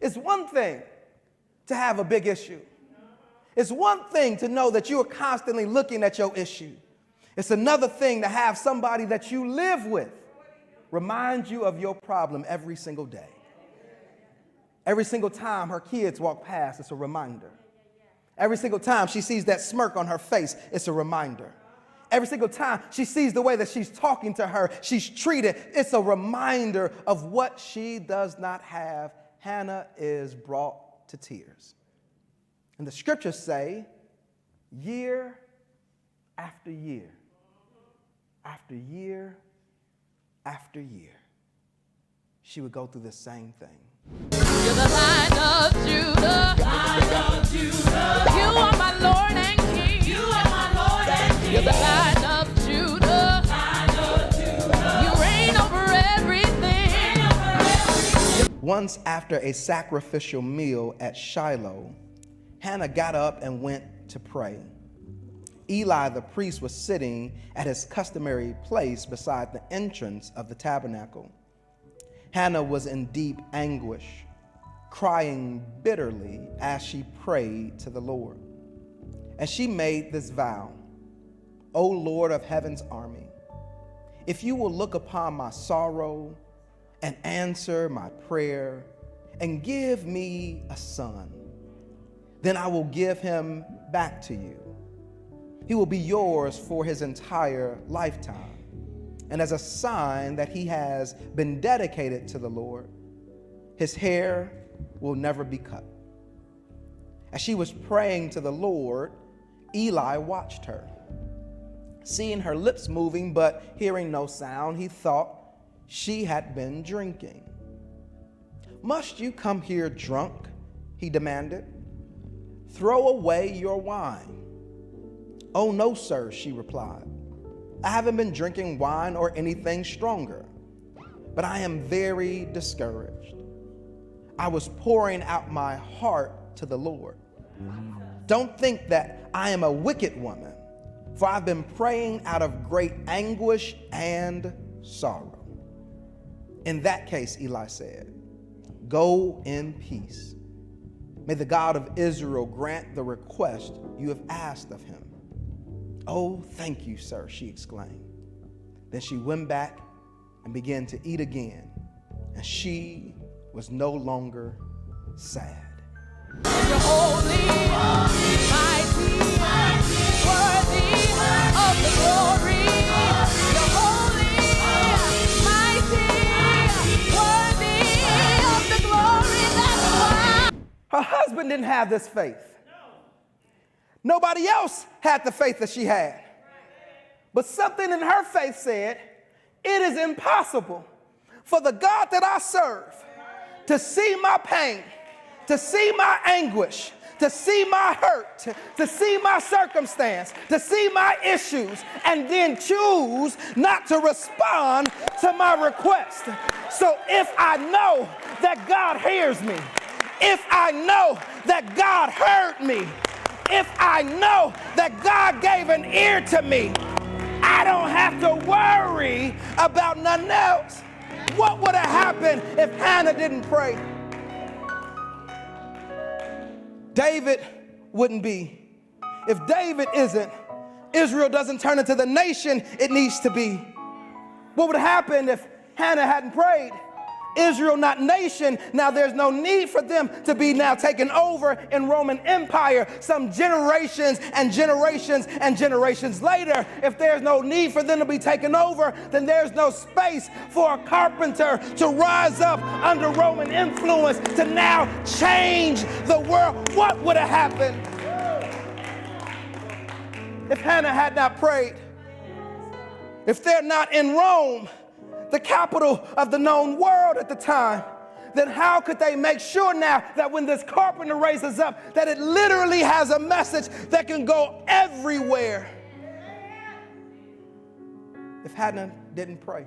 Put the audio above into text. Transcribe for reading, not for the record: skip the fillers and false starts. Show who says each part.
Speaker 1: It's one thing to have a big issue. It's one thing to know that you are constantly looking at your issue. It's another thing to have somebody that you live with remind you of your problem every single day. Every single time her kids walk past, it's a reminder. Every single time she sees that smirk on her face, it's a reminder. Every single time she sees the way that she's talking to her, she's treated, it's a reminder of what she does not have. Hannah is brought to tears. And the scriptures say, year after year, after year after year, she would go through the same thing.
Speaker 2: You're the Lion of Judah. Lion of Judah. You are my Lord and King. You are my Lord and King. You're the Lion of Judah. Lion of Judah. You reign over everything. Reign over everything.
Speaker 1: Once after a sacrificial meal at Shiloh, Hannah got up and went to pray. Eli the priest was sitting at his customary place beside the entrance of the tabernacle. Hannah was in deep anguish, crying bitterly as she prayed to the Lord. And she made this vow, O Lord of heaven's army, if you will look upon my sorrow and answer my prayer and give me a son, then I will give him back to you. He will be yours for his entire lifetime. And as a sign that he has been dedicated to the Lord, his hair will never be cut. As she was praying to the Lord, Eli watched her. Seeing her lips moving but hearing no sound, he thought she had been drinking. Must you come here drunk? He demanded. Throw away your wine. Oh, no, sir, she replied. I haven't been drinking wine or anything stronger, but I am very discouraged. I was pouring out my heart to the Lord. Don't think that I am a wicked woman, for I've been praying out of great anguish and sorrow. In that case, Eli said, go in peace. May the God of Israel grant the request you have asked of him. Oh, thank you, sir, she exclaimed. Then she went back and began to eat again, and she was no longer sad.
Speaker 2: You're holy, mighty, worthy of the glory. You're holy, mighty, worthy of the glory. That's why.
Speaker 1: Her husband didn't have this faith. Nobody else had the faith that she had. But something in her faith said, it is impossible for the God that I serve to see my pain, to see my anguish, to see my hurt, to see my circumstance, to see my issues, and then choose not to respond to my request. So if I know that God hears me, if I know that God heard me, if I know that God gave an ear to me, I don't have to worry about nothing else. What would have happened if Hannah didn't pray? David wouldn't be. If David isn't, Israel doesn't turn into the nation it needs to be. What would have happened if Hannah hadn't prayed? Israel, not nation. Now there's no need for them to be now taken over in Roman Empire some generations and generations and generations later. If there's no need for them to be taken over, then there's no space for a carpenter to rise up under Roman influence to now change the world. What would have happened if Hannah had not prayed? If they're not in Rome, the capital of the known world at the time, then how could they make sure now that when this carpenter raises up, that it literally has a message that can go everywhere? If Hannah didn't pray.